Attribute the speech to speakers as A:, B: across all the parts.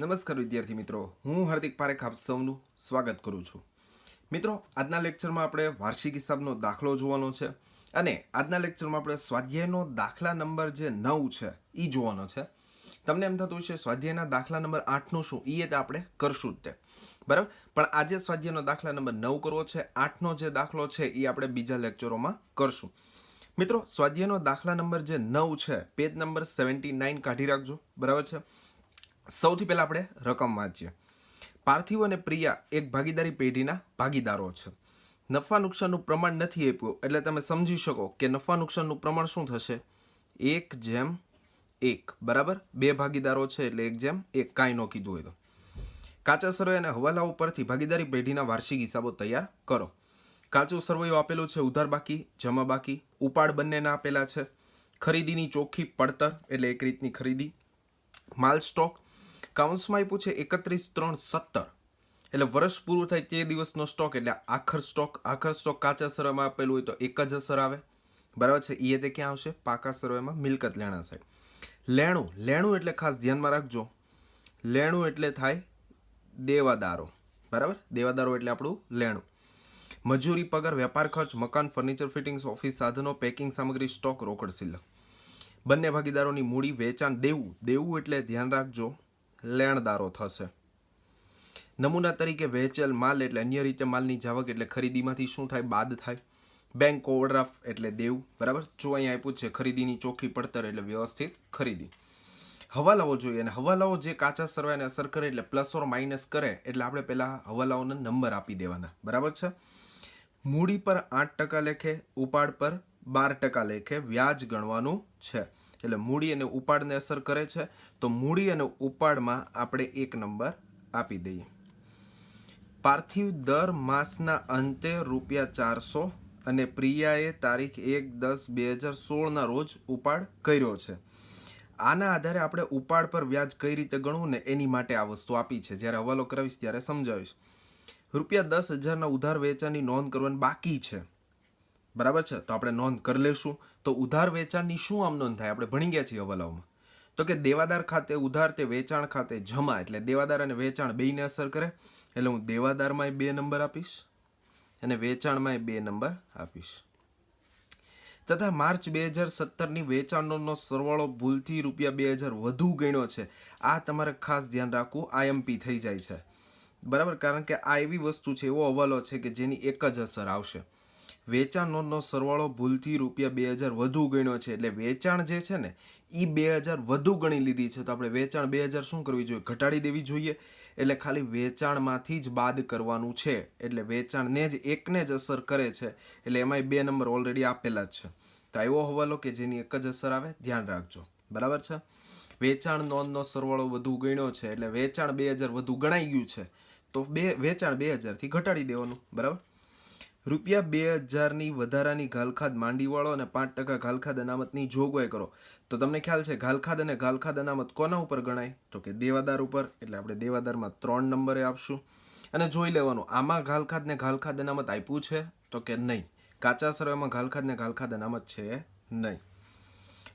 A: નમસ્કાર વિદ્યાર્થી મિત્રો, હું હાર્દિક પારેખ આપ સૌનું સ્વાગત કરું છું. મિત્રો, આજના લેક્ચરમાં આપણે વાર્ષિક હિસાબનો દાખલો જોવાનો છે અને આજના લેક્ચરમાં આપણે સ્વાધ્યાયનો દાખલા નંબર જે 9 છે એ જોવાનો છે. તમને એમ થતું છે સ્વાધ્યાયના દાખલા નંબર 8નું શું, એ આપણે કરશું જ તે, બરાબર. પણ આજે સ્વાધ્યાયનો દાખલા નંબર 9 કરવો છે. 8નો જે દાખલો છે એ આપણે બીજા લેક્ચરોમાં કરશું. મિત્રો, સ્વાધ્યાયનો દાખલા નંબર જે 9 છે, પેજ નંબર 79 કાઢી રાખજો, બરાબર છે. સૌથી પહેલા આપણે રકમ વાંચીએ. પાર્થિવ અને પ્રિયા એક ભાગીદારી પેઢીના ભાગીદારો છે. નફા નુકસાનનું પ્રમાણ નથી આપ્યું, એટલે તમે સમજી શકો કે નફા નુકસાનનું પ્રમાણ શું થશે? 1:1, બરાબર. બે ભાગીદારો છે એટલે 1:1, કાંઈ ન કીધું હોય તો. કાચા સરવૈયા અને હવાલાઓ પરથી ભાગીદારી પેઢીના વાર્ષિક હિસાબો તૈયાર કરો. કાચું સરવૈયું આપેલું છે ઉધાર બાકી, જમા બાકી, ઉપાડ બંનેના આપેલા છે. ખરીદીની ચોખ્ખી પડતર એટલે એક રીતની ખરીદી. માલ સ્ટોક કાઉન્સમાં આપ્યું છે 31/3/17, એટલે વર્ષ પૂરું થાય તે દિવસનો સ્ટોક એટલે આખર સ્ટોક કાચા સરવૈયામાં આપેલું હોય તો એક જ અસર આવે, બરાબર છે. એ તે ક્યાં આવશે? પાકા સરવૈયામાં મિલકત લેણા સાહેબ. લેણું એટલે ખાસ ધ્યાનમાં રાખજો, લેણું એટલે થાય દેવાદારો, બરાબર. દેવાદારો એટલે આપણું લેણું. મજૂરી, પગાર, વેપાર ખર્ચ, મકાન, ફર્નિચર ફિટિંગ્સ, ઓફિસ સાધનો, પેકિંગ સામગ્રી, સ્ટોક, રોકડ સિલક. બંને ભાગીદારોની મૂડી, વેચાણ, દેવું એટલે ધ્યાન રાખજો લેણદારો થશે. નમૂના તરીકે વેચેલ માલ એટલે અન્ય રીતે માલની જાવક એટલે ખરીદીમાંથી શું થાય? બાદ થાય. બેંક ઓવરડ્રાફ્ટ એટલે દેવું, બરાબર. જો અહીંયા આપ્યું છે ખરીદીની ચોખ્ખી પડતર એટલે વ્યવસ્થિત ખરીદી. હવાલાઓ જોઈએ, અને હવાલાઓ જે કાચા સરવૈયાને અસર કરે એટલે પ્લસ ઓર માઇનસ કરે એટલે આપણે પહેલા હવાલાઓને નંબર આપી દેવાના, બરાબર છે. મૂડી પર 8% લેખે, ઉપાડ પર 12% લેખે વ્યાજ ગણવાનું છે. એટલે મૂડી અને ઉપાડને અસર કરે છે તો મૂડી અને ઉપાડમાં આપણે 1 નંબર આપી દઈએ. પાર્થિવ દર માસના અંતે ₹400 અને પ્રિયાએ તારીખ 1/10/2016 ના રોજ ઉપાડ કર્યો છે. આના આધારે આપણે ઉપાડ પર વ્યાજ કઈ રીતે ગણવું ને એની માટે આ વસ્તુ આપી છે. જ્યારે હવાલો કરાવીશ ત્યારે સમજાવીશ. ₹10,000 ઉધાર વેચાણની નોંધ કરવાની બાકી છે, બરાબર છે. તો આપણે નોંધ કરી લેશું. તો ઉધાર વેચાણની શું આમ નોંધ થાય? આપણે ભણી ગયા છીએ હવાલાઓમાં. તો કે દેવાદાર ખાતે ઉધાર તે વેચાણ ખાતે જમા, એટલે દેવાદાર અને વેચાણ બેયને અસર કરે. એટલે હું દેવાદારમાં 2 નંબર આપીશ અને વેચાણમાં 2 નંબર આપીશ. તથા માર્ચ 2017ની વેચાણનો સરવાળો ભૂલથી ₹2,000 વધુ ગણ્યો છે. આ તમારે ખાસ ધ્યાન રાખવું, આઈએમપી થઈ જાય છે, બરાબર. કારણ કે આ એવી વસ્તુ છે, એવો હવાલો છે કે જેની એક જ અસર આવશે. વેચાણ નોંધનો સરવાળો ભૂલથી ₹2,000 વધુ ગણ્યો છે, એટલે વેચાણ જે છે ને એ 2,000 વધુ ગણી લીધી છે. તો આપણે વેચાણ 2,000 શું કરવી જોઈએ? ઘટાડી દેવી જોઈએ. એટલે ખાલી વેચાણમાંથી જ બાદ કરવાનું છે. એટલે વેચાણને જ એકને જ અસર કરે છે, એટલે એમાંય 2 નંબર ઓલરેડી આપેલા જ છે. તો એવો હવાલો કે જેની એક જ અસર આવે, ધ્યાન રાખજો, બરાબર છે. વેચાણ નોંધનો સરવાળો વધુ ગણ્યો છે એટલે વેચાણ 2,000 વધુ ગણાઈ ગયું છે તો વેચાણ 2,000 થી ઘટાડી દેવાનું, બરાબર. ₹2,000ની વધારાની ઘાલખાદ માંડીવાળો અને 5% ઘાલખાદ અનામતની જોગવાઈ કરો. તો તમને ખ્યાલ છે ઘાલખાદ અને ઘાલખાદ અનામત કોના ઉપર ગણાય? તો કે દેવાદાર ઉપર. એટલે આપણે દેવાદારમાં 3 નંબરે આપશું. અને જોઈ લેવાનું આમાં ઘાલખાદ ને ઘાલખાદ અનામત આપ્યું છે તો કે નહીં. કાચા સરવૈયામાં ઘાલખાદ ને ઘાલખાદ અનામત છે નહીં.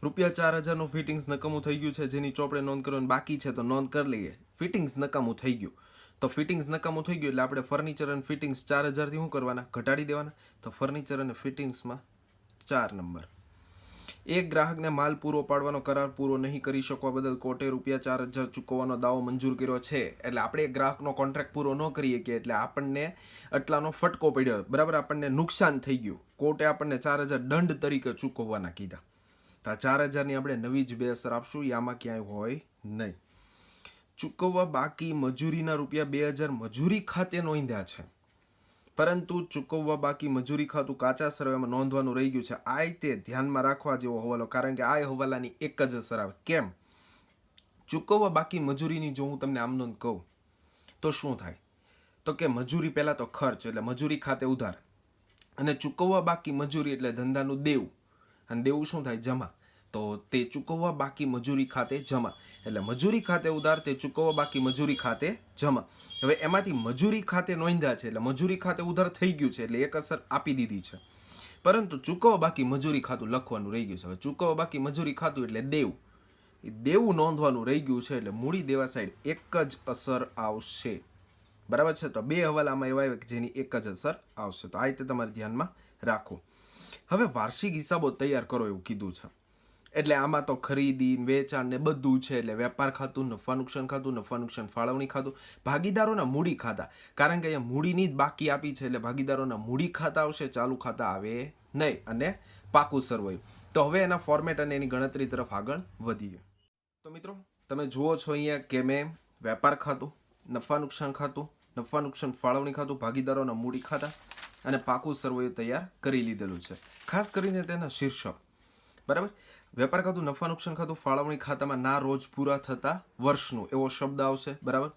A: ₹4,000નું ફિટિંગ્સ નકામું થઈ ગયું છે, જેની ચોપડે નોંધ કરવાની બાકી છે તો નોંધ કરી લઈએ. ફિટિંગ્સ નકામું થઈ ગયું તો ફિટિંગ્સ નકામું થઈ ગયું એટલે આપણે ફર્નિચર અને ફિટિંગ્સ 4,000થી શું કરવાના? ઘટાડી દેવાના. તો ફર્નિચર અને ફિટિંગ્સમાં 4 નંબર. એક ગ્રાહકને માલ પૂરો પાડવાનો કરાર પૂરો નહીં કરી શકવા બદલ કોર્ટે ₹4,000 ચૂકવવાનો દાવો મંજૂર કર્યો છે. એટલે આપણે ગ્રાહકનો કોન્ટ્રાક્ટ પૂરો ન કરીએ કે એટલે આપણને આટલાનો ફટકો પડ્યો, બરાબર. આપણને નુકસાન થઈ ગયું. કોર્ટે આપણને 4,000 દંડ તરીકે ચૂકવવાના કીધા. તો આ 4,000ની આપણે નવી જ 2 અસર આપશું. આમાં ક્યાંય હોય નહીં. ચૂકવવા બાકી મજૂરીના ₹2,000 મજૂરી ખાતે નોંધ્યા છે, પરંતુ ચૂકવવા બાકી મજૂરી ખાતું કાચા સરવૈયામાં નોંધવાનું રહી ગયું છે. આ તે ધ્યાનમાં રાખવા જેવો હવાલો, કારણ કે આ હવાલાની એક જ અસર આવે. કેમ? ચૂકવવા બાકી મજૂરીની જો હું તમને આમ નોંધ કહું તો શું થાય? તો કે મજૂરી પહેલા તો ખર્ચ એટલે મજૂરી ખાતે ઉધાર, અને ચૂકવવા બાકી મજૂરી એટલે ધંધાનું દેવું, અને દેવું શું થાય? જમા. તો તે ચૂકવવા બાકી મજૂરી ખાતે જમા, એટલે મજૂરી ખાતે ઉધાર, તે ચૂકવવા બાકી મજૂરી ખાતે જમા. હવે એમાંથી મજૂરી ખાતે નોંધ્યા છે એટલે મજૂરી ખાતે ઉધાર થઈ ગયું છે એટલે એક અસર આપી દીધી છે, પરંતુ ચૂકવવા બાકી મજૂરી ખાતું લખવાનું રહી ગયું છે. હવે ચૂકવવા બાકી મજૂરી ખાતું એટલે દેવું, એ દેવું નોંધવાનું રહી ગયું છે એટલે મૂડી દેવા સાઈડ એક જ અસર આવશે. બરાબર છે. તો બે હવાલામાં એવા આવે કે જેની એક જ અસર આવશે. તો આ રીતે તમારે ધ્યાનમાં રાખો. હવે વાર્ષિક હિસાબો તૈયાર કરો એવું કીધું છે એટલે આમાં તો ખરીદી વેચાણ ને બધું છે એટલે વેપાર ખાતું, નફા નુકસાન ખાતું, નફા નુકસાન ફાળવણી ખાતું, ભાગીદારોના મૂડી ખાતા, કારણ કે અહીંયા મૂડીની જ બાકી આપી છે એટલે ભાગીદારોના મૂડી ખાતા આવશે, ચાલુ ખાતા આવે નહીં, અને પાકું સરવૈયું. તો હવે એના ફોર્મેટ અને એની ગણતરી તરફ આગળ વધીએ. તો મિત્રો તમે જુઓ છો અહીંયા કે મેં વેપાર ખાતું, નફા નુકસાન ખાતું, નફા નુકસાન ફાળવણી ખાતું, ભાગીદારોના મૂડી ખાતા અને પાકું સરવૈયું તૈયાર કરી લીધેલું છે. ખાસ કરીને તેના શીર્ષક, બરાબર. વેપાર ખાતું, નફા નુકસાન ખાતું, ફાળવણી ખાતામાં ના રોજ પૂરા થતા વર્ષનું એવો શબ્દ આવશે, બરાબર.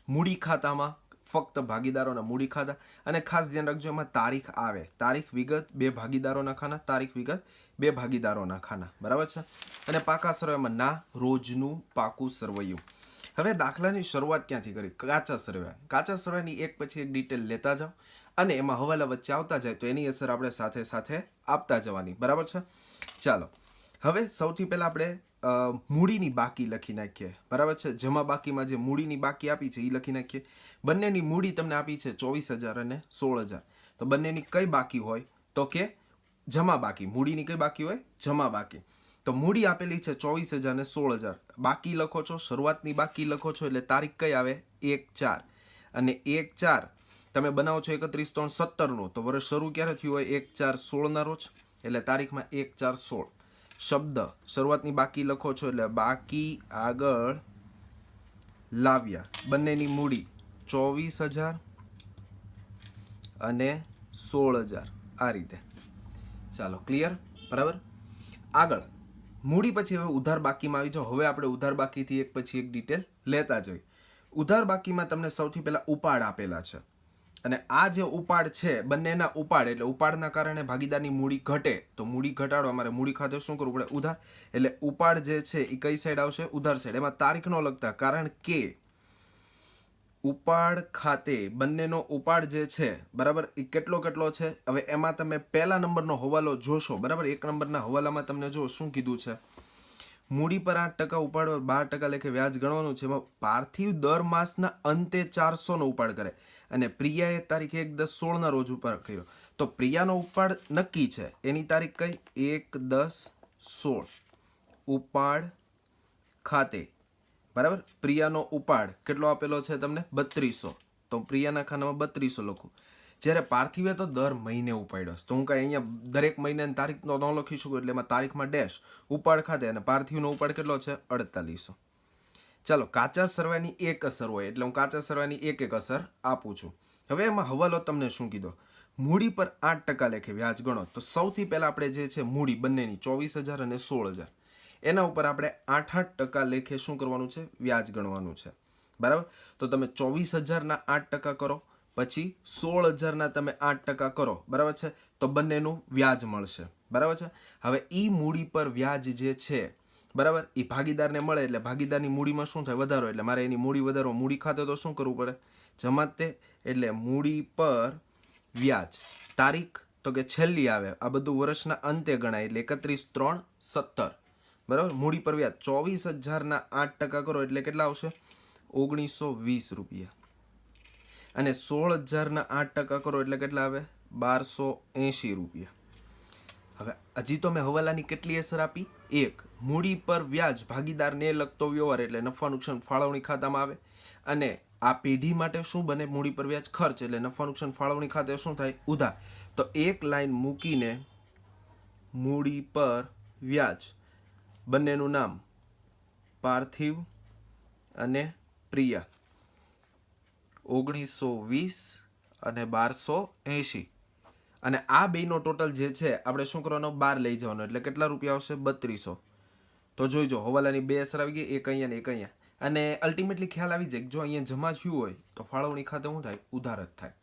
A: મૂડી ખાતામાં ફક્ત ભાગીદારોના મૂડી ખાતા, અને ખાસ ધ્યાન રાખજો એમાં તારીખ આવે, તારીખ વિગત બે ભાગીદારોના ખાના, તારીખ વિગત બે ભાગીદારોના ખાના, બરાબર છે. અને પાકા સરવૈયામાં ના રોજનું પાકું સરવૈયું. હવે દાખલાની શરૂઆત ક્યાંથી કરી? કાચા સરવૈયા. કાચા સરવૈયાની એક પછી એક ડિટેલ લેતા જાઓ અને એમાં હવાલા વચ્ચે આવતા જાય તો એની અસર આપણે સાથે સાથે આપતા જવાની, બરાબર છે. ચાલો હવે સૌથી પહેલા આપણે મૂડીની બાકી લખી નાખીએ, બરાબર છે. જમા બાકીમાં જે મૂડીની બાકી આપી છે એ લખી નાખીએ. બંનેની મૂડી તમને આપી છે 24,000 અને 16,000. તો બંનેની કઈ બાકી હોય તો કે જમા બાકી. મૂડીની કઈ બાકી હોય? જમા બાકી. તો મૂડી આપેલી છે 24,000 અને 16,000. બાકી લખો છો, શરૂઆતની બાકી લખો છો એટલે તારીખ કઈ આવે? 1/4. અને 1/4 તમે બનાવો છો 31/3/17 નું, તો વર્ષ શરૂ ક્યારે થયું હોય? 1/4/16 ના રોજ, એટલે તારીખમાં 1/4/16. શબ્દ શરૂઆતની બાકી લખો છો એટલે બાકી આગળ લાવ્યા. બંનેની મૂડી 24,000 અને 16,000 આ રીતે. ચાલો ક્લિયર, બરાબર. આગળ મૂડી પછી હવે ઉધાર બાકીમાં આવી જાઓ. હવે આપણે ઉધાર બાકીથી એક પછી એક ડિટેલ લેતા જઈએ. ઉધાર બાકીમાં તમને સૌથી પહેલા ઉપાડ આપેલા છે, અને આ જે ઉપાડ છે બંનેના ઉપાડ એટલે ઉપાડના કારણે ભાગીદારની મૂડી ઘટે, તો મૂડી ઘટાડો અમારે મૂડી ખાતે શું કરવું પડે? ઉધાર. એટલે ઉપાડ જે છે એ કઈ સાઈડ આવશે? ઉધાર સાઈડ. એમાં તારીખ નો લખતા, કારણ કે ઉપાડ ખાતે બંનેનો ઉપાડ જે છે, બરાબર, એ કેટલો છે. હવે એમાં તમે પહેલા નંબરનો હવાલો જોશો, બરાબર. એક નંબરના હવાલામાં તમને જો શું કીધું છે? મૂડી પર 8%, ઉપાડ પર 12% લેખે વ્યાજ ગણવાનું છે. એમાં પાર્થિવ દર માસના અંતે 400 નો ઉપાડ કરે, અને પ્રિયાએ તારીખ 1/10/16 ના રોજ ઉપાડ કર્યો. તો પ્રિયાનો ઉપાડ નક્કી છે, એની તારીખ કઈ? 1/10/16. ઉપાડ ખાતે, બરાબર. પ્રિયાનો ઉપાડ કેટલો આપેલો છે તમને? 3200. તો પ્રિયાના ખાનામાં 3200 લખું. જ્યારે પાર્થિવે તો દર મહિને ઉપાડ્યો, તો હું કાંઈ અહીંયા દરેક મહિનાની તારીખ ન લખી શકું, એટલે એમાં તારીખમાં ડેશ ઉપાડ ખાતે, અને પાર્થિવનો ઉપાડ કેટલો છે? 4800. ચાલો કાચા સરવાળાની એક અસર હોય એટલે હું કાચા સરવાળાની એક અસર આપું છું. હવે એમાં હવાલો તમને શું કીધો? મૂડી પર 8% લેખે વ્યાજ ગણો. તો સૌથી પહેલા આપણે જે છે મૂડી બંનેની 24,000 અને 16,000, એના ઉપર આપણે 8% લેખે શું કરવાનું છે? વ્યાજ ગણવાનું છે, બરાબર. તો તમે 24,000 ના 8% કરો, પછી 16,000 ના તમે 8% કરો, બરાબર છે. તો બંનેનું વ્યાજ મળશે, બરાબર છે. હવે ઈ મૂડી પર વ્યાજ જે છે, બરાબર, એ ભાગીદારને મળે એટલે ભાગીદારની મૂડીમાં શું થાય? વધારો. એટલે મારે એની મૂડી વધારો. મૂડી ખાતે તો શું કરવું પડે? જમા તે. એટલે મૂડી પર વ્યાજ તારીખ તો કે છેલ્લી આવે, આ બધું વર્ષના અંતે ગણાય એટલે 31/3/17, બરાબર. મૂડી પર વ્યાજ 24,000 ના 8% કરો એટલે કેટલા આવશે? 1920 રૂપિયા. અને 16,000 ના 8% કરો એટલે કેટલા આવે? 1280 રૂપિયા. હવે હજી તો મેં હવાલાની કેટલી અસર આપી? એક. મૂડી પર વ્યાજ ભાગીદારને લગતો વ્યવહાર એટલે નફા નુકસાન ફાળવણી ખાતામાં આવે, અને આ પેઢી માટે શું બને? મૂડી પર વ્યાજ ખર્ચ એટલે નફા નુકસાન ફાળવણી ખાતે શું થાય? ઉધાર. તો એક લાઈન મૂકીને મૂડી પર વ્યાજ બંનેનું નામ પાર્થિવ અને પ્રિયા 1920 અને 1280, અને આ બેનો ટોટલ જે છે આપણે શું કરવાનો? 12 લઈ જવાનો એટલે કેટલા રૂપિયા આવશે? 3200. તો જોઈજો હવાલાની બે અસર આવી ગઈ, એક અહીંયા ને એક અહીંયા. અને અલ્ટિમેટલી ખ્યાલ આવી જાય જો અહીંયા જમા થયું હોય તો ફાળવણી ખાતે શું થાય? ઉધાર જ થાય,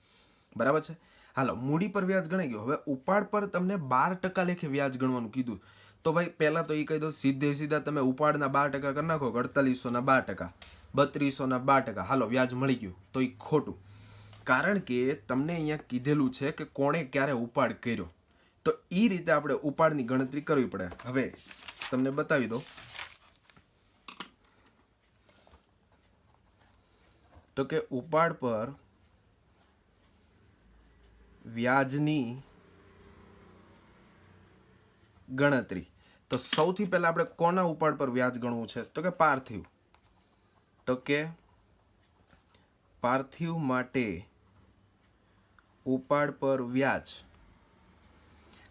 A: બરાબર છે. હાલો મૂડી પર વ્યાજ ગણાઈ ગયો. હવે ઉપાડ પર તમને 12% લેખે વ્યાજ ગણવાનું કીધું. તો ભાઈ પહેલા તો એ કહી દો, સીધા તમે ઉપાડના 12% કરી નાખો, 4800 ના 12%, 3200 ના 12%. હાલો વ્યાજ મળી ગયું. તો એ ખોટું, કારણ કે તમને અહીંયા કીધેલું છે કે કોણે ક્યારે ઉપાડ કર્યો. તો એ રીતે આપણે ઉપાડની ગણતરી કરવી પડે. હવે તમને બતાવી દો, તો કે ઉપાડ પર વ્યાજની ગણતરી. તો સૌથી પહેલા આપણે કોના ઉપાડ પર વ્યાજ ગણવું છે? તો કે પાર્થિવ. તો કે પાર્થિવ માટે ઉપાડ પર વ્યાજ.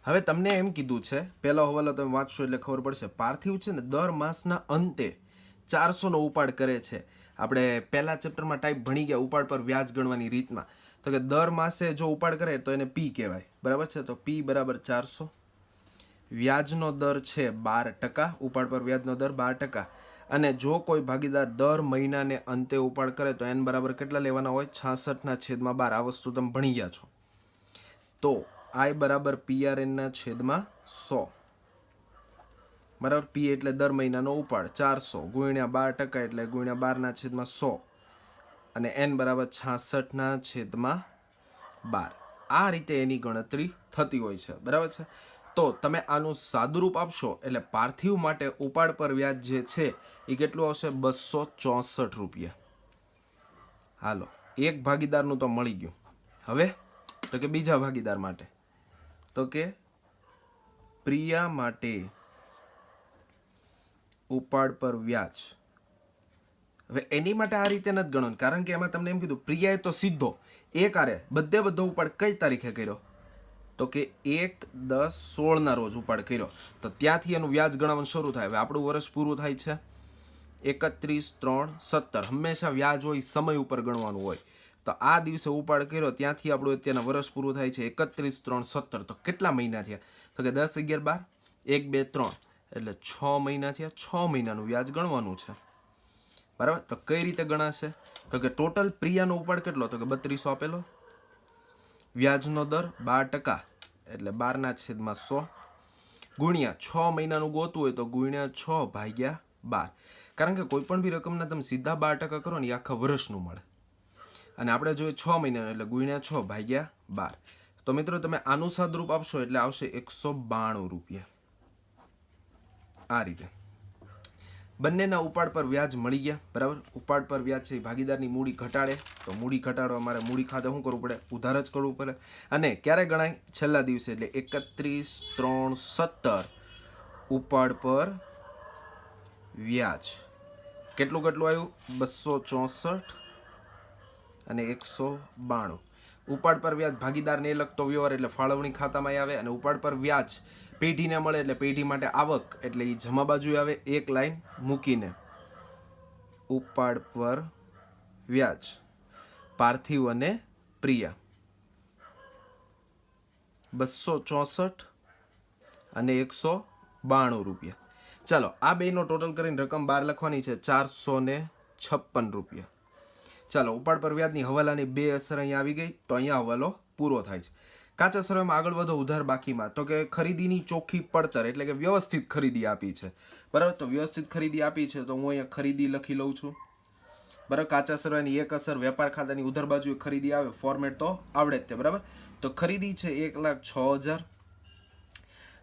A: હવે તમને એમ કીધું છે, પહેલો હવાલો તમે વાંચશો એટલે ખબર પડશે. પાર્થિવ છે ને દર માસના અંતે 400 નો ઉપાડ કરે છે. આપણે પહેલા ચેપ્ટરમાં ટાઈપ ભણી ગયા ઉપાડ પર વ્યાજ ગણવાની રીતમાં. તો કે દર માસે જો ઉપાડ કરે તો એને પી કહેવાય, બરાબર છે. તો પી બરાબર 400. વ્યાજનો દર છે 12%. ઉપાડ પર વ્યાજનો દર 12%. અને જો કોઈ ભાગીદાર દર મહિનાને અંતે ઉપાડ કરે તો એન બરાબર કેટલા લેવાના હોય? 66/12. આ વસ્તુ તમે ભણી ગયા છો. તો I બરાબર PRN ના છેદમાં 100, બરાબર. પી એટલે દર મહિનાનો ઉપાડ 400 ગુણ્યા 12% એટલે ગુણ્યા 12/100 અને n બરાબર 66/12. આ રીતે એની ગણતરી થતી હોય છે, બરાબર છે. તો તમે આનું સાદુરૂપ આપશો એટલે પાર્થિવ માટે ઉપાડ પર વ્યાજ જે છે એ કેટલું આવશે? 264 રૂપિયા. હાલો, એક ભાગીદારનું તો મળી ગયું. હવે તો કે બીજા ભાગીદાર માટે, તો કે પ્રિયા માટે ઉપાડ પર વ્યાજ. હવે એની માટે આ રીતે નથી ગણવાનું, કારણ કે એમાં તમને એમ કીધું પ્રિયાએ તો સીધો એક આરે બધો ઉપાડ કઈ તારીખે કર્યો? તો કે 1/10/16 ના રોજ ઉપાડ કર્યો. તો ત્યાંથી એનું વ્યાજ ગણવાનું શરૂ થાય. હવે આપણું વર્ષ પૂરું થાય છે 31/3/17. હંમેશા વ્યાજ હોય સમય ઉપર ગણવાનું હોય. તો આ દિવસે ઉપાડ કર્યો ત્યાંથી આપણું અત્યારના વર્ષ પૂરું થાય છે 31/3/17. તો કેટલા મહિના થયા? તો કે 10, 11, 12, 1, 2, 3 એટલે 6 મહિના થયા. 6 મહિનાનું વ્યાજ ગણવાનું છે, બરાબર. તો કઈ રીતે ગણાશે? તો કે ટોટલ પ્રિયાનો ઉપાડ કેટલો? તો કે 3200 આપેલો. વ્યાજનો દર 12% એટલે 12/100 ગુણ્યા 6 મહિનાનું ગોતવું હોય તો ગુણ્યા 6/12. કારણ કે કોઈ પણ બી રકમના તમે સીધા 12% કરો ને એ આખા વર્ષનું મળે, અને આપણે જોઈએ 6 મહિનાનું એટલે ગુણ્યા 6/12. તો મિત્રો તમે આનું સાદુરૂપ આપશો એટલે આવશે 192 રૂપિયા. આ રીતે બંનેના ઉપાડ પર વ્યાજ મળી ગયા, બરાબર. ઉપાડ પર વ્યાજ છે ભાગીદારની મૂડી ઘટાડે. તો મૂડી ઘટાડવા મારે મૂડી ખાતે શું કરવું પડે? ઉધાર જ કરવું પડે. અને ક્યારે ગણાય? છેલ્લા દિવસે એટલે 31/3/17 ઉપાડ પર વ્યાજ. કેટલું આવ્યું? 264 અને 192. ઉપાડ પર વ્યાજ ભાગીદારને લગતો વ્યવહાર એટલે ફાળવણી ખાતામાં આવે, અને ઉપાડ પર વ્યાજ પેઢીને મળે એટલે પેઢી માટે આવક એટલે એ જમા બાજુ આવે. એક લાઈન મૂકીને ઉપાડ પર વ્યાજ પાર્થિવ અને પ્રિયા 264 અને 192 રૂપિયા. ચાલો, આ બેનો ટોટલ કરીને રકમ બહાર લખવાની છે 456 રૂપિયા. ચાલો, ઉપાડ પર વ્યાજની હવાલાની 2 અસર અહીંયા આવી ગઈ. તો અહીંયા હવાલો પૂરો થાય છે. કાચા સરવાળામાં આગળ વધો ઉધાર બાકીમાં. તો કે ખરીદીની ચોખ્ખી પડતર એટલે કે વ્યવસ્થિત ખરીદી આપી છે, બરાબર. તો વ્યવસ્થિત ખરીદી આપી છે તો હું અહીંયા ખરીદી લખી લઉં છું, બરાબર. કાચા સરવાળાની એક અસર વેપાર ખાતાની ઉધાર બાજુએ ખરીદી આવે. ફોર્મેટ તો આવડે જ તે, બરાબર. તો ખરીદી છે 1,06,000,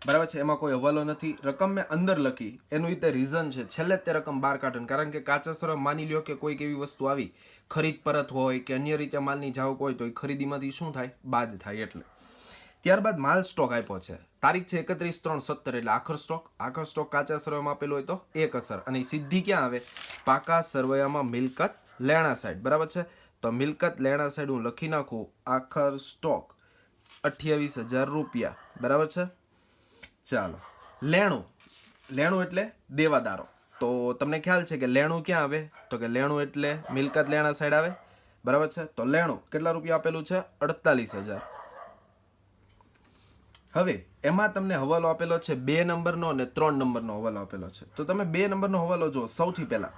A: બરાબર છે. એમાં કોઈ હવાલો નથી. રકમ મેં અંદર લખી, એનું રીતે રીઝન છે છેલ્લે તે રકમ બહાર કાઢો, કારણ કે કાચા સરવાળા માની લ્યો કે કોઈક એવી વસ્તુ આવી ખરીદ પરત હોય કે અન્ય રીતે માલની જાવક હોય તો એ ખરીદીમાંથી શું થાય? બાદ થાય. એટલે ત્યારબાદ માલ સ્ટોક આપ્યો છે. તારીખ છે 31/3/17 એટલે આખર સ્ટોક. આખર સ્ટોક કાચા સરવૈયામાં આપેલો હોય તો એક અસર, અને સીધી ક્યાં આવે? પાકા સરવૈયામાં મિલકત લેણા સાઈડ, બરાબર છે. તો મિલકત લેણા સાઈડ હું લખી નાખું આખર સ્ટોક 28,000 રૂપિયા, બરાબર છે. ચાલો, લેણું. લેણું એટલે દેવાદારો. તો તમને ખ્યાલ છે કે લેણું ક્યાં આવે? તો કે લેણું એટલે મિલકત લેણા સાઈડ આવે, બરાબર છે. તો લેણું કેટલા રૂપિયા આપેલું છે? 48,000. હવે એમાં તમને હવાલો આપેલો છે 2 નંબરનો અને 3 નંબરનો હવાલો આપેલો છે. તો તમે 2 નંબરનો હવાલો જો. સૌથી પહેલા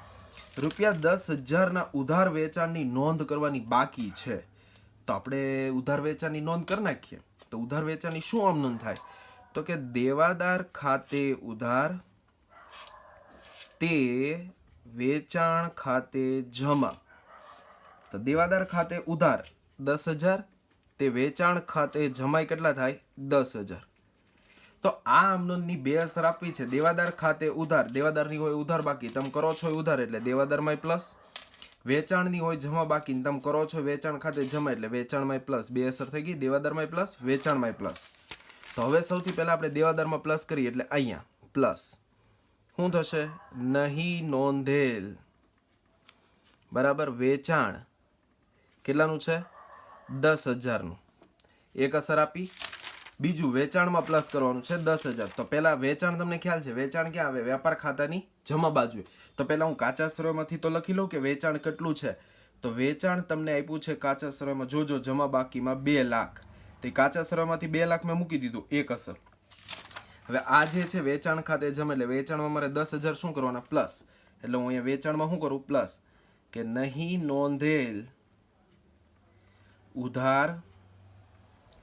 A: ₹10,000 ઉધાર વેચાણની નોંધ કરવાની બાકી છે. તો આપણે ઉધાર વેચાણની નોંધ કરી નાખીએ. તો ઉધાર વેચાણની શું આમ નોંધ થાય? તો કે દેવાદાર ખાતે ઉધાર તે વેચાણ ખાતે જમા. તો દેવાદાર ખાતે ઉધાર 10,000, તે વેચાણ ખાતે જમાઈ કેટલા થાય? 10,000. તો આ આમનોંધની 2 અસર આપવી છે. દેવાદાર ખાતે ઉધાર, દેવાદારની હોય ઉધાર બાકી, તમે કરો છો ઉધાર એટલે દેવાદારમાં પ્લસ. વેચાણની હોય જમા બાકી, તમે કરો છો વેચાણ ખાતે જમા એટલે વેચાણમાં પ્લસ, બે અસર થઈ ગઈ, દેવાદારમાં પ્લસ, વેચાણમાં પ્લસ. તો હવે સૌથી પહેલા આપણે દેવાદારમાં પ્લસ કરીએ એટલે અહીંયા પ્લસ શું થશે, નહીં નોંધેલ બરાબર વેચાણ કેટલાનું છે, 10,000નું. એક અસર આપી. બીજું વેચાણમાં પ્લસ કરવાનું છે 10,000. તો પહેલા વેચાણ તમને ખ્યાલ છે, વેચાણ ક્યાં આવે, વ્યાપાર ખાતાની જમા બાજુએ. તો પહેલા હું કાચા સરવાળામાંથી તો લખી લઉં કે વેચાણ કેટલું છે. તો વેચાણ તમને આપ્યું છે કાચા સરવાળામાં, જોજો જમા બાકીમાં 2 લાખ. તો કાચા સરવાળામાંથી 2 લાખ મેં મૂકી દીધું, એક અસર. હવે આ જે છે વેચાણ ખાતે જમા એટલે વેચાણમાં મારે 10,000 શું કરવાના, પ્લસ. એટલે હું અહીંયા વેચાણમાં શું કરું, પ્લસ, કે નહીં નોંધેલ ઉધાર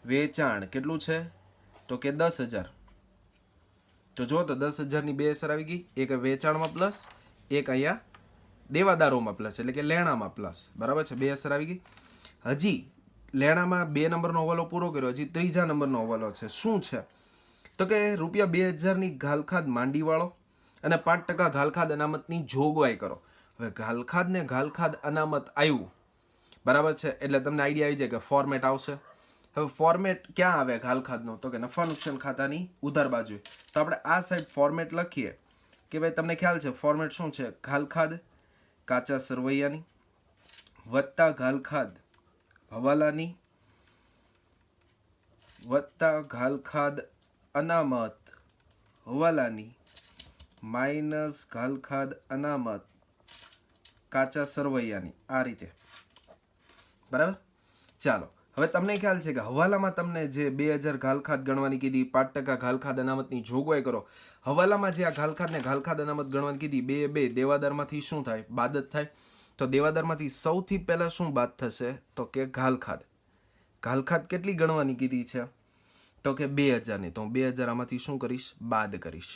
A: વેચાણ કેટલું છે, તો કે 10,000. તો જો તો 10,000ની 2 અસર આવી ગઈ, એક વેચાણમાં પ્લસ, એક અહીંયા દેવાદારોમાં પ્લસ એટલે કે લેણામાં પ્લસ. બરાબર છે, 2 અસર આવી ગઈ. હજી લેણામાં 2 નંબરનો હવાલો પૂરો કર્યો, હજી 3જા નંબરનો હવાલો છે. શું છે, તો કે રૂપિયા 2,000ની ઘાલખાદ માંડીવાળો અને 5% ઘાલખાદ અનામતની જોગવાઈ કરો. હવે ઘાલખાદ ને ઘાલખાદ અનામત આવ્યું બરાબર છે, એટલે તમને આઈડિયા આવી જાય કે ફોર્મેટ આવશે. હવે ફોર્મેટ ક્યાં આવે ઘાલખાદનો, તો કે નફા નુકસાન ખાતાની ઉધાર બાજુ. તો આપણે આ સાઈડ ફોર્મેટ લખીએ કે ભાઈ તમને ખ્યાલ છે ફોર્મેટ શું છે, ઘાલખાદ કાચા સરવૈયાની વત્તા ઘાલખાદ હવાલાની વત્તા ઘાલખાદ અનામત હવાલાની માઇનસ ઘાલખાદ અનામત કાચા સરવૈયાની, આ રીતે. બરાબર. ચાલો હવે તમને ખ્યાલ છે કે હવાલામાં તમને જે 2,000 ઘાલખાદ ગણવાની કીધી, 5% ઘાલખાદ અનામતની જોગવાઈ કરો. હવાલામાં જે આ ઘાલખાદ ને ઘાલખાદ અનામત ગણવાની કીધી, બે દેવાદારમાંથી શું થાય, બાદ જ થાય. તો દેવાદારમાંથી સૌથી પહેલા શું બાદ થશે, તો કે ઘાલખાદ. ઘાલખાદ કેટલી ગણવાની કીધી છે, તો કે 2,000ની. તો હું 2,000 આમાંથી શું કરીશ, બાદ કરીશ.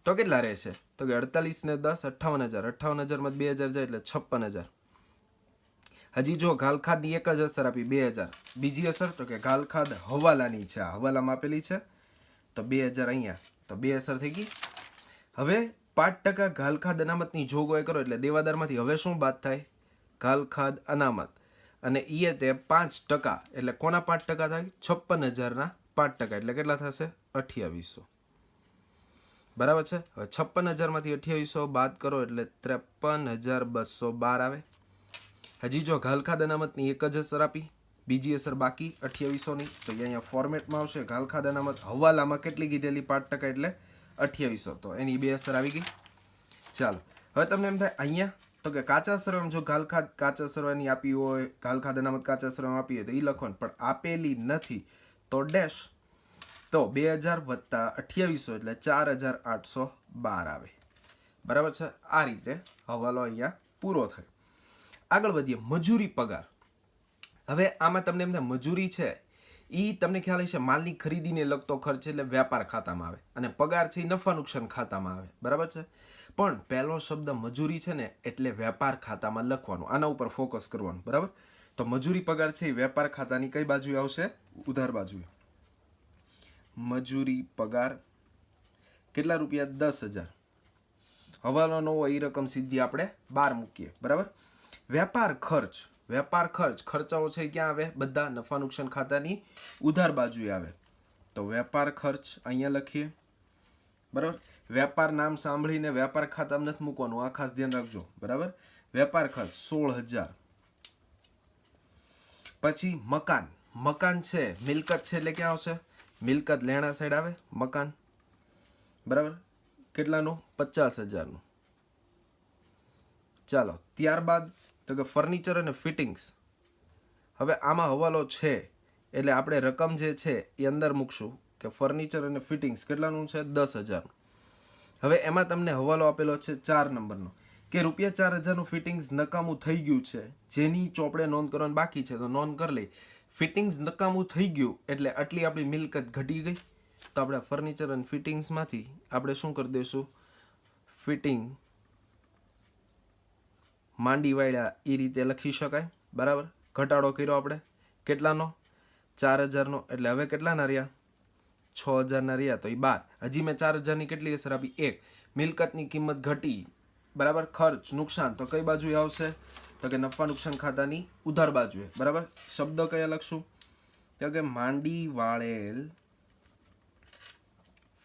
A: તો કેટલા રહેશે, તો કે 48 ને 10 58,000. 58,000 માં 2,000 જાય એટલે 56,000. હજી જો ઘાલખાદની એક જ અસર આપી 2,000. બીજી અસર તો કે ઘાલખાદ હવાલાની છે, આ હવાલામાં આપેલી છે તો 2,000 અહીંયા, તો 2 અસર થઈ ગઈ. હવે 5% ઘાલખાદ અનામતની જોગવાઈ કરો એટલે દેવાદારમાંથી હવે શું બાદ થાય, ઘાલખાદ અનામત. અને એ તે 5% એટલે કોના 5% થાય, 56,000ના 5% એટલે કેટલા થશે, 2800. બરાબર છે. હવે 56,000 માંથી 2800 બાદ કરો એટલે 53,212 આવે. હજી જો ઘાલખાદ અનામતની એક જ અસર આપી, બીજી અસર બાકી 2800ની. તો અહીંયા ફોર્મેટમાં આવશે ઘાલખાદ અનામત હવાલામાં કેટલી કીધેલી, 5% એટલે 2800. તો એની 2 અસર આવી ગઈ. ચાલો હવે તમને એમ થાય અહીંયા તો કે કાચા સરવાળામાં જો ઘાલખાદ કાચા સરવાળાની આપી હોય, ઘાલખાદ અનામત કાચા સરવાળામાં આપી હોય તો એ લખવાનું, પણ આપેલી નથી તો ડેશ. તો 2,000 વત્તા 2800 એટલે 4,812 આવે. બરાબર છે. આ રીતે હવાલો અહીંયા પૂરો થાય. આગળ વધીએ, મજૂરી પગાર. હવે આમાં તમને એમ થાય મજૂરી છે એ તમને ખ્યાલ હશે માલની ખરીદીને લગતો ખર્ચ એટલે વ્યાપાર ખાતામાં આવે, અને પગાર છે એ નફા નુકસાન ખાતામાં આવે. બરાબર છે. પણ પહેલો શબ્દ મજૂરી છે ને એટલે વ્યાપાર ખાતામાં લખવાનું, આના ઉપર ફોકસ કરવાનું. બરાબર. તો મજૂરી પગાર છે એ વ્યાપાર ખાતાની કઈ બાજુ આવશે, ઉધાર બાજુએ. મજૂરી પગાર કેટલા રૂપિયા, 10,000. હવાલો ન હોય એ રકમ સીધી આપણે બહાર મૂકીએ. બરાબર. વ્યાપાર ખર્ચ ખર્ચાઓ છે ક્યાં આવે, બધા નફા નુકસાન ખાતાની ઉધાર બાજુએ આવે. તો વ્યાપાર ખર્ચ અહીંયા લખીએ. બરાબર. વ્યાપાર નામ સાંભળીને વ્યાપાર ખાતામાં નથી મૂકવાનું, આ ખાસ ધ્યાન રાખજો. બરાબર. વ્યાપાર ખર્ચ 16,000. પછી મકાન છે, મિલકત છે એટલે ક્યાં આવશે, મિલકત લેણા સાઈડ આવે મકાન. બરાબર. કેટલાનું, 50,000નું. ચાલો ત્યારબાદ તો કે ફર્નિચર અને ફિટિંગ્સ. હવે આમાં હવાલો છે એટલે આપણે રકમ જે છે એ અંદર મૂકશું કે ફર્નિચર અને ફિટિંગ્સ કેટલાનું છે, 10,000. હવે એમાં તમને હવાલો આપેલો છે 4 નંબરનો કે રૂપિયા 4,000નું ફિટિંગ્સ નકામું થઈ ગયું છે, જેની ચોપડે નોંધ કરવાની બાકી છે તો નોંધ કરી લઈ. ફિટિંગ્સ નકામું થઈ ગયું એટલે આટલી આપણી મિલકત ઘટી ગઈ. તો આપણે ફર્નિચર અને ફિટિંગ્સમાંથી આપણે શું કરી દઈશું, ફિટિંગ માંડી વાળ્યા એ રીતે લખી શકાય. બરાબર. ઘટાડો કર્યો આપણે કેટલાનો, 4,000નો. એટલે હવે કેટલાના રહ્યા, 6,000ના રહ્યા. તો એ 12. હજી મેં 4,000ની કેટલી અસર આપી, 1. મિલકતની કિંમત ઘટી. બરાબર. ખર્ચ નુકસાન તો કઈ બાજુ આવશે, તો કે નફા નુકસાન ખાતાની ઉધાર બાજુએ, બરાબર. શબ્દ કયા લખશું? તો કે માંડી વાળેલ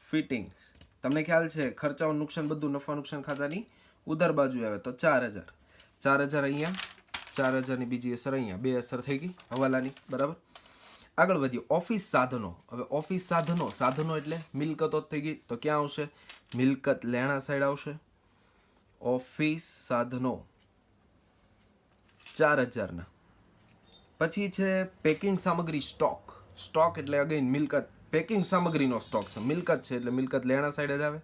A: ફિટિંગ્સ. તમને ખ્યાલ છે ખર્ચાઓ નુકસાન બધું નફા નુકસાન ખાતાની ઉધાર બાજુ આવે. તો 4000 અહીંયા, 4000 ની બીજી અસર અહીંયા, 2 અસર થઈ ગઈ હવાલાની, બરાબર. આગળ વધીએ. ઓફિસ સાધનો. હવે ઓફિસ સાધનો એટલે મિલકતો જ થઈ ગઈ. તો ક્યાં આવશે? મિલકત લેણા સાઈડ આવશે. ઓફિસ સાધનો 4000 ના. પછી છે પેકિંગ સામગ્રી સ્ટોક એટલે અગેન મિલકત. પેકિંગ સામગ્રીનો સ્ટોક છે, મિલકત છે એટલે મિલકત લેણા સાઈડ જ આવે.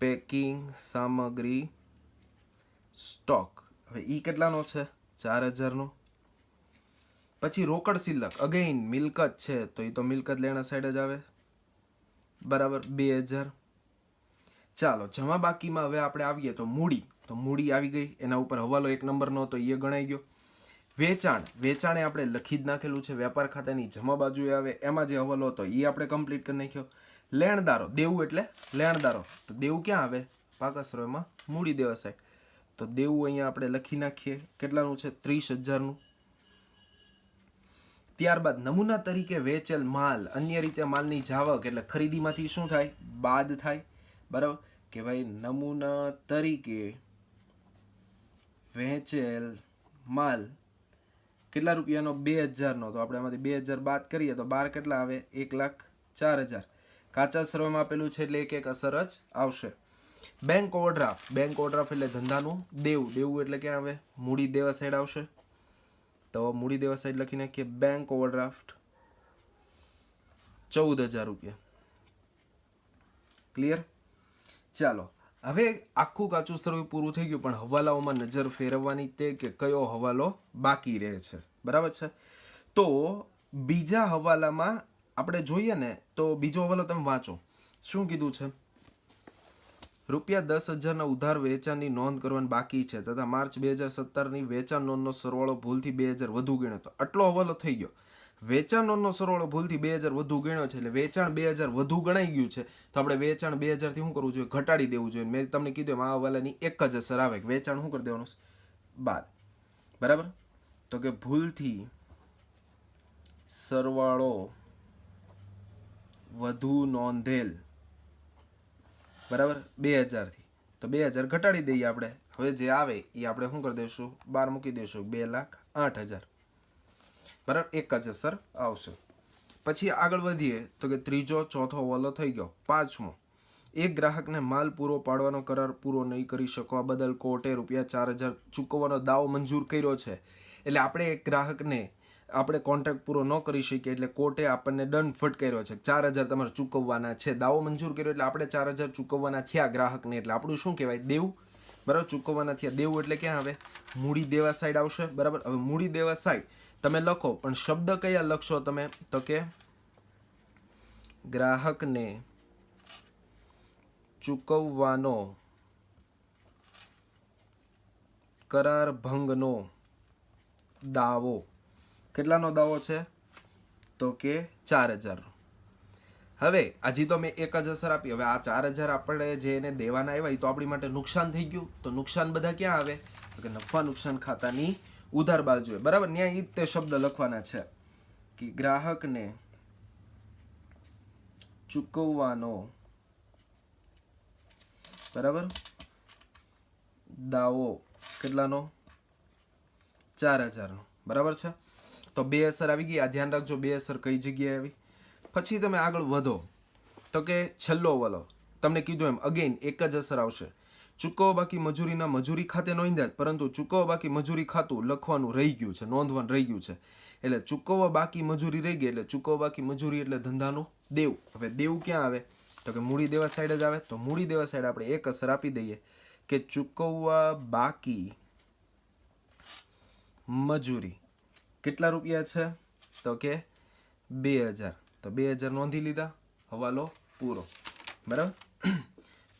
A: પેકિંગ સામગ્રી સ્ટોક. હવે ઈ કેટલાનો છે? 4000 નો. પછી રોકડ શિલ્લક, અગેન મિલકત છે તો એ તો મિલકત લેણા સાઈડ જ આવે, બરાબર, 2000. ચાલો જમા બાકીમાં હવે આપણે આવીએ તો મૂડી આવી ગઈ. એના ઉપર હવાલો 1 નંબરનો તો એ ગણાઈ ગયો. વેચાણે આપણે લખી જ નાખેલું છે, વેપાર ખાતાની જમા બાજુએ આવે. એમાં જે હવાલો હતો એ આપણે કમ્પ્લીટ કરી નાખ્યો. લેણદારો, દેવું એટલે લેણદારો. તો દેવું ક્યાં આવે? પાકસરોમાં મૂડી દેવા સાહેબ. તો દેવું અહીંયા આપણે લખી નાખીએ. કેટલાનું છે? 30000 નું. ત્યારબાદ નમૂના તરીકે વેચેલ માલ, અન્ય રીતે માલની જાવક એટલે ખરીદીમાંથી શું થાય? બાદ થાય, બરાબર. કે ભાઈ નમૂના તરીકે વેચેલ માલ કેટલા રૂપિયાનો? 2000 નો. તો આપણે આમાંથી 2000 બાદ કરીએ તો 12 કેટલા આવે? 1,04,000. કાચા સરવાળામાં આપેલું છે એટલે એક અસર જ આવશે. બેંક ઓવરડ્રાફ્ટ એટલે ધંધાનું દેવું એટલે ક્યાં આવે? મૂડી દેવા સાઈડ આવશે. તો મૂડી દેવા સાઈડ લખી નાખીએ. બેંક ઓવરડ્રાફ્ટ 14,000 રૂપિયા. ક્લિયર? ચાલો હવે આખું કાચું સરવૈયું પૂરું થઈ ગયું, પણ હવાલાઓમાં નજર ફેરવવાની તે કે કયો હવાલો બાકી રહે છે, બરાબર છે. તો બીજા હવાલામાં આપણે જોઈએ ને તો બીજો હવાલો તમે વાંચો. શું કીધું છે? ₹10,000 ના ઉધાર વેચાણની નોંધ કરવાની બાકી છે તથા માર્ચ 2017 વેચાણ નોંધનો સરવાળો ભૂલથી 2000 વધુ ગણ્યો. તો આટલો હવાલો થઈ ગયો. વેચાણ નોંધનો સરવાળો ભૂલથી 2000 વધુ ગણ્યો છે એટલે વેચાણ 2000 વધુ ગણાઈ ગયું છે. તો આપણે વેચાણ 2000 થી શું કરવું જોઈએ? ઘટાડી દેવું જોઈએ. મેં તમને કીધું આ હવાલાની એક જ અસર આવે કે વેચાણ શું કરી દેવાનું? બાદ, બરાબર. તો કે ભૂલથી સરવાળો વધુ નોંધેલ, બરાબર, 2000 થી. તો 2000 ઘટાડી દઈએ આપણે. હવે જે આવે એ આપણે શું કરી દઈશું? 12 મૂકી દઈશું. 2,08,000, બરાબર. એક જ અસર આવશે. પછી આગળ વધીએ તો કે ત્રીજો ચોથો હવાલો થઈ ગયો. પાંચમો, એક ગ્રાહકને માલ પૂરો પાડવાનો કરાર પૂરો નહીં કરી શકવા બદલ કોર્ટે ₹4,000 ચૂકવવાનો દાવો મંજૂર કર્યો છે. એટલે આપણે એક ગ્રાહકને આપણે કોન્ટ્રાક્ટ પૂરો ન કરી શકીએ એટલે કોર્ટે આપણને દંડ ફટકાર્યો છે. 4,000 તમારે ચૂકવવાના છે. દાવો મંજૂર કર્યો એટલે આપણે 4,000 ચૂકવવાના થયા ગ્રાહકને. એટલે આપણું શું કહેવાય? દેવું, બરાબર. ચૂકવવાના થયા. દેવું એટલે ક્યાં આવે? મૂડી દેવા સાઈડ આવશે, બરાબર. હવે મૂડી દેવા સાઈડ તમે લખો, પણ શબ્દ કયા લખશો તમે? તો કે ગ્રાહકને ચૂકવવાનો કરાર ભંગનો દાવો. કેટલાનો દાવો છે? તો કે 4,000. હવે હજી તો મેં એક જ અસર આપી. હવે આ 4,000 આપણે જે એને દેવાના આવ્યા એ તો આપણી માટે નુકસાન થઈ ગયું. તો નુકસાન બધા ક્યાં આવે? તો કે નફા નુકસાન ખાતાની ઉધાર બાજુએ, બરાબર. ન્યાય ઈ તે શબ્દ લખવાના છે કે ગ્રાહકને ચૂકવવાનો, બરાબર, દાવો કેટલાનો? 4,000 નો, બરાબર છે. તો 2 અસર આવી ગઈ. આ ધ્યાન રાખજો 2 અસર કઈ જગ્યાએ આવી. પછી તમે આગળ વધો તો કે છેલ્લો હવાલો તમને કીધું એમ અગેન એક જ અસર આવશે. ચૂકવવા બાકી મજૂરીના મજૂરી ખાતે નોંધ્યા, પરંતુ ચૂકવવા બાકી મજૂરી ખાતું લખવાનું રહી ગયું છે, નોંધવાનું રહી ગયું છે. એટલે ચૂકવવા બાકી મજૂરી રહી ગઈ એટલે ચૂકવવા બાકી મજૂરી એટલે ધંધાનું દેવું. હવે દેવું ક્યાં આવે? તો કે મૂડી દેવા સાઈડ જ આવે. તો મૂડી દેવા સાઈડ આપણે એક અસર આપી દઈએ કે ચૂકવવા બાકી મજૂરી કેટલા રૂપિયા છે? તો કે 2,000. તો 2,000 નોંધી લીધા. હવાલો પૂરો, બરાબર.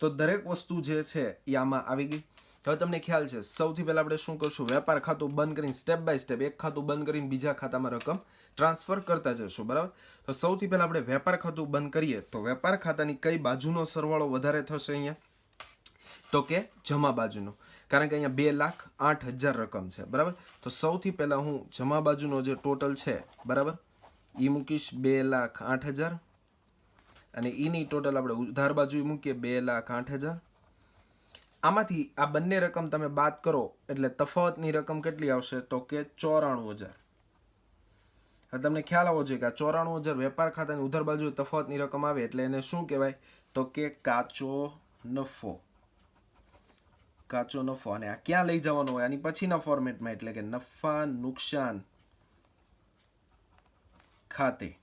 A: તો દરેક વસ્તુ જે છે એ આમાં આવી ગઈ. હવે તમને ખ્યાલ છે સૌથી પહેલા આપણે શું કરશું? વેપાર ખાતું બંધ કરીને સ્ટેપ બાય સ્ટેપ એક ખાતું બંધ કરીને બીજા ખાતામાં રકમ ટ્રાન્સફર કરતા જશું, બરાબર. તો સૌથી પહેલા આપણે વેપાર ખાતું બંધ કરીએ તો વેપાર ખાતાની કઈ બાજુનો સરવાળો વધારે થશે અહીંયા? તો કે જમા બાજુનો. કારણ કે અહીંયા 2,08,000 રકમ છે, બરાબર. તો સૌથી પહેલાં હું જમા બાજુનો જે ટોટલ છે, બરાબર, એ મૂકીશ 2,08,000 અને એની ટોટલ આપણે ઉધાર બાજુ મૂકીએ 2,08,000. આમાંથી આ બંને રકમ તમે બાદ કરો એટલે તફાવતની રકમ કેટલી આવશે? તો કે 94,000. હવે તમને ખ્યાલ આવવો જોઈએ કે આ 94,000 વેપાર ખાતાની ઉધાર બાજુ તફાવતની રકમ આવે એટલે એને શું કહેવાય? તો કે કાચો નફો. કાચો નફો. અને આ ક્યાં લઈ જવાનો હોય? આની પછીના ફોર્મેટમાં, એટલે કે નફા નુકસાન ખાતે.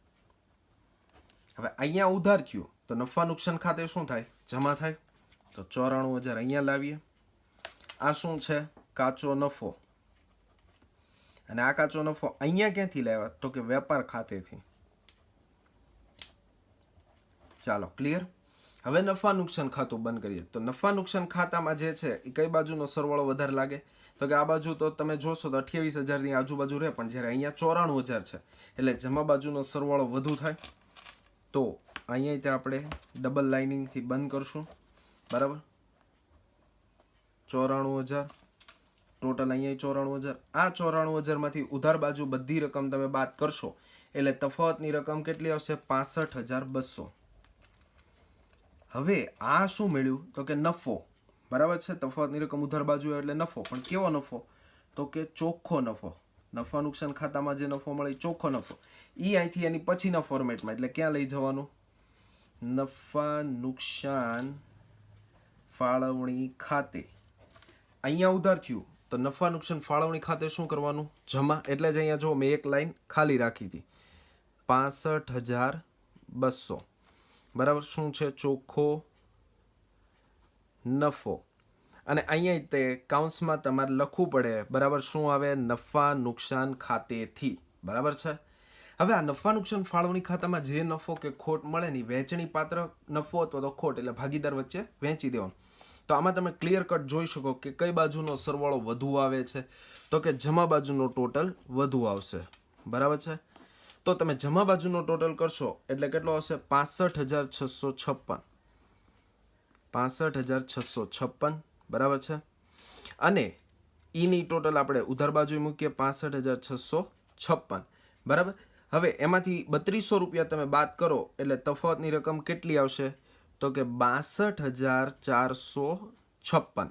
A: હવે અહીંયા ઉધાર થયું તો નફા નુકસાન ખાતે શું થાય? જમા થાય. તો 94,000 અહીંયા લાવીએ. આ શું છે? કાચો નફો. અને આ કાચો નફો અહીંયા ક્યાંથી લાવ્યા? તો કે વેપાર ખાતેથી. ચાલો, ક્લિયર. હવે નફા નુકસાન ખાતું બંધ કરીએ. તો નફા નુકસાન ખાતામાં જે છે એ કઈ બાજુનો સરવાળો વધારે લાગે? તો કે આ બાજુ તો તમે જોશો તો 28,000ની આજુબાજુ રહે, પણ જ્યારે અહીંયા 94,000 છે એટલે જમા બાજુનો સરવાળો વધુ થાય. તો અહીંયા તે આપણે ડબલ લાઇનિંગથી બંધ કરશું, બરાબર. 94,000 ટોટલ અહીંયા 94,000. આ 94,000 માંથી ઉધાર બાજુ બધી રકમ તમે બાદ કરશો એટલે તફાવતની રકમ કેટલી આવશે? 65,200. હવે આ શું મળ્યું? તો કે નફો, બરાબર છે. તફાવતની રકમ ઉધાર બાજુ એટલે નફો, પણ કેવો નફો? તો કે ચોખ્ખો નફો. નફા નુકસાન ખાતામાં જે નફો મળે ચોખ્ખો નફો. એ અહીંથી એની પછીના ફોર્મેટમાં, એટલે ક્યાં લઈ જવાનું? નફા નુકસાન ફાળવણી ખાતે. અહીંયા ઉધાર થયું તો નફા નુકસાન ફાળવણી ખાતે શું કરવાનું? જમા. એટલે જ અહીંયા જો મેં એક લાઈન ખાલી રાખી હતી, 65,200, બરાબર. શું છે? ચોખ્ખો નફો. અને અહીંયા તે કાઉન્સમાં તમારે લખવું પડે, બરાબર. શું આવે? નફા નુકસાન ખાતેથી, બરાબર છે. હવે આ નફા નુકસાન ફાળવણી ખાતામાં જે નફો કે ખોટ મળે ને વહેંચણી પાત્ર નફો અથવા તો ખોટ, એટલે ભાગીદાર વચ્ચે વહેંચી દેવાનું. તો આમાં તમે ક્લિયર કટ જોઈ શકો કે કઈ બાજુનો સરવાળો વધુ આવે છે? તો કે જમા બાજુનો ટોટલ વધુ આવશે, બરાબર છે. તો તમે જમા બાજુનો ટોટલ કરશો એટલે કેટલો આવશે? 65,656. 65,656, બરાબર છે. અને ઈની ટોટલ આપણે ઉધાર બાજુ મૂકીએ 65,656, બરાબર. હવે એમાંથી 3200 રૂપિયા તમે બાદ કરો એટલે તફાવતની રકમ કેટલી આવશે? તો કે 62,456.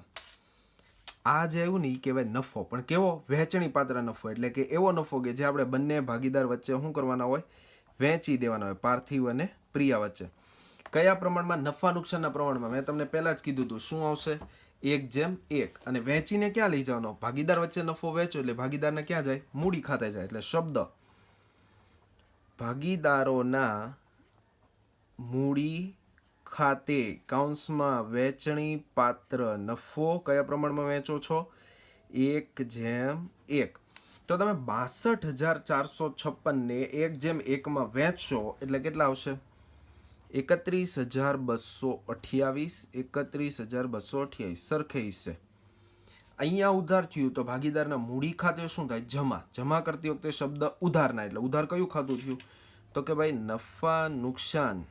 A: આ જે આવ્યું ને એ કહેવાય નફો, પણ કેવો? વહેંચણી પાત્ર નફો. એટલે કે એવો નફો કે જે આપણે બંને ભાગીદાર વચ્ચે શું કરવાના હોય? વહેંચી દેવાના હોય, પાર્થિવ અને પ્રિયા વચ્ચે. કયા પ્રમાણમાં? નફા નુકસાનના પ્રમાણમાં. મેં તમને પહેલા જ કીધું હતું, શું આવશે? 1:1. અને વહેંચીને ક્યાં લઈ જવાનો? ભાગીદાર વચ્ચે નફો વહેંચો એટલે ભાગીદારને ક્યાં જાય? મૂડી ખાતે જાય. એટલે શબ્દ ભાગીદારોના મૂડી ખાતે કાઉન્સમાં વહેંચણી પાત્ર નફો કયા પ્રમાણમાં વહેંચો છો? 1:1. તો તમે 62,456 ને 1:1 વહેંચશો એટલે કેટલા આવશે? 31,228. 31,228 સરખે હિસ્સે. અહીંયા ઉધાર થયું તો ભાગીદારના મૂડી ખાતે શું થાય? જમા. જમા કરતી વખતે શબ્દ ઉધારના, એટલે ઉધાર કયું ખાતું થયું? તો કે ભાઈ નફા નુકસાન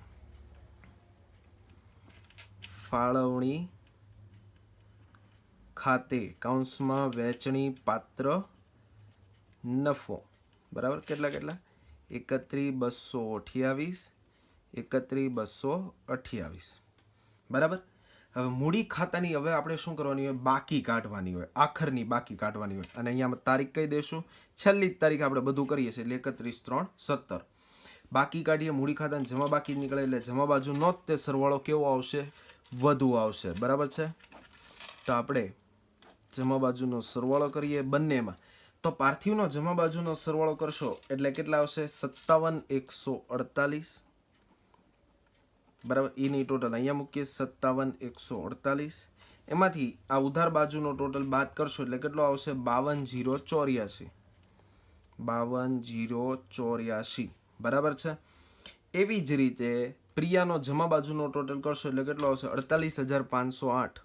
A: ફાળવણી ખાતે કાઉન્સમાં વહેંચણી પાત્ર નફો, બરાબર. કેટલા? 31,228. 31,228, બરાબર. હવે મૂડી ખાતાની હવે આપણે શું કરવાની હોય? બાકી કાઢવાની હોય, આખરની બાકી કાઢવાની હોય. અને અહીંયા તારીખ કહી દઈશું, છેલ્લી તારીખ આપણે બધું કરીએ છીએ એટલે 31/3/17. બાકી કાઢીએ, મૂડી ખાતાની જમા બાકી નીકળે એટલે જમા બાજુનો જ તે સરવાળો કેવો આવશે? વધુ આવશે, બરાબર છે. તો આપણે જમા બાજુનો સરવાળો કરીએ બંનેમાં. તો પાર્થિવનો જમા બાજુનો સરવાળો કરશો એટલે કેટલા આવશે? 57,148, બરાબર. એની ટોટલ અહીંયા મૂકીએ 57,148. એમાંથી આ ઉધાર બાજુનો ટોટલ બાદ કરશો એટલે કેટલો આવશે? 52,084. 52,084, બરાબર છે. એવી જ રીતે પ્રિયાનો જમા બાજુનો ટોટલ કરશો એટલે કેટલો આવશે? 48,508.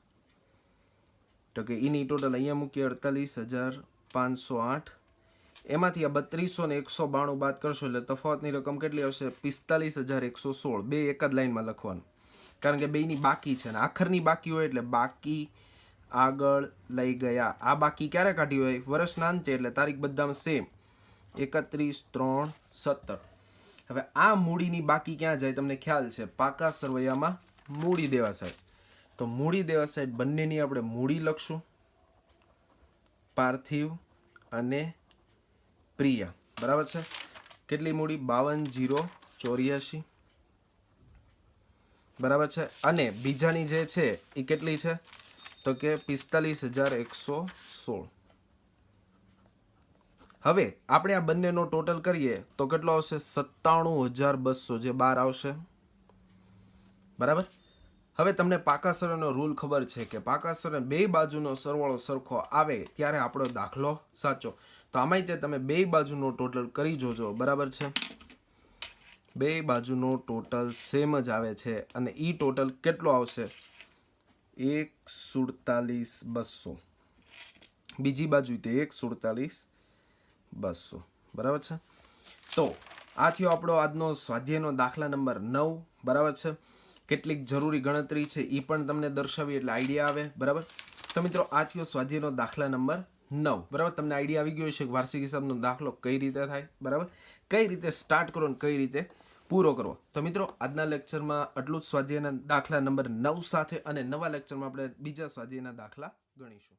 A: તો કે એની ટોટલ અહીંયા મૂકીએ 48,508. એમાંથી આ 3200 ને 192 બાદ કરશો એટલે તફાવતની રકમ કેટલી આવશે? 45,116. બે એક જ લાઈનમાં લખવાનું, કારણ કે બેની બાકી છે અને આખરની બાકી હોય એટલે બાકી આગળ લઈ ગયા. આ બાકી ક્યારે કાઢ્યું હોય? વર્ષના અંતે, એટલે તારીખ બધામાં સેમ, 31/3/17. હવે આ મૂડીની બાકી ક્યાં જાય તમને ખ્યાલ છે? પાકા સરવૈયામાં મૂડી દેવા સાહેબ. તો મૂડી દેવા સાહેબ બંનેની આપણે મૂડી લખશું, પાર્થિવ અને પ્રિયા. બરાબર છે? કેટલી મૂડી? 52,084. બરાબર છે? અને બીજાની જે છે એ કેટલી છે? તો કે 45,116. હવે આપણે આ બંનેનો ટોટલ કરીએ તો કેટલો આવશે? 97,200, જે 12 આવશે. બરાબર? હવે તમને પાકા સરવાળાનો રૂલ ખબર છે કે પાકા સરવાળા બે બાજુનો સરવાળો સરખો આવે ત્યારે આપણો દાખલો સાચો. તો આમાંય તે તમે બે બાજુનો ટોટલ કરી જોજો. બરાબર છે? બે બાજુનો ટોટલ સેમ જ આવે છે અને ઈ ટોટલ કેટલો આવશે? 1,47,200. બીજી બાજુ તે 1,47,200. બરાબર છે? તો આ થયો આપણો આજનો સ્વાધ્યાયનો દાખલા નંબર 9. બરાબર છે? કેટલીક જરૂરી ગણતરી છે એ પણ તમને દર્શાવી એટલે આઈડિયા આવે. બરાબર? તો મિત્રો આ થયો સ્વાધ્યાયનો દાખલા નંબર 9. બરાબર? તમને આઈડિયા આવી ગયો છે કે વાર્ષિક હિસાબનો દાખલો કઈ રીતે થાય. બરાબર? કઈ રીતે સ્ટાર્ટ કરો અને કઈ રીતે પૂરો કરવો. તો મિત્રો આજના લેક્ચરમાં આટલું જ સ્વાધ્યાયના દાખલા નંબર 9 સાથે, અને નવા લેક્ચરમાં આપણે બીજા સ્વાધ્યાયના દાખલા ગણીશું.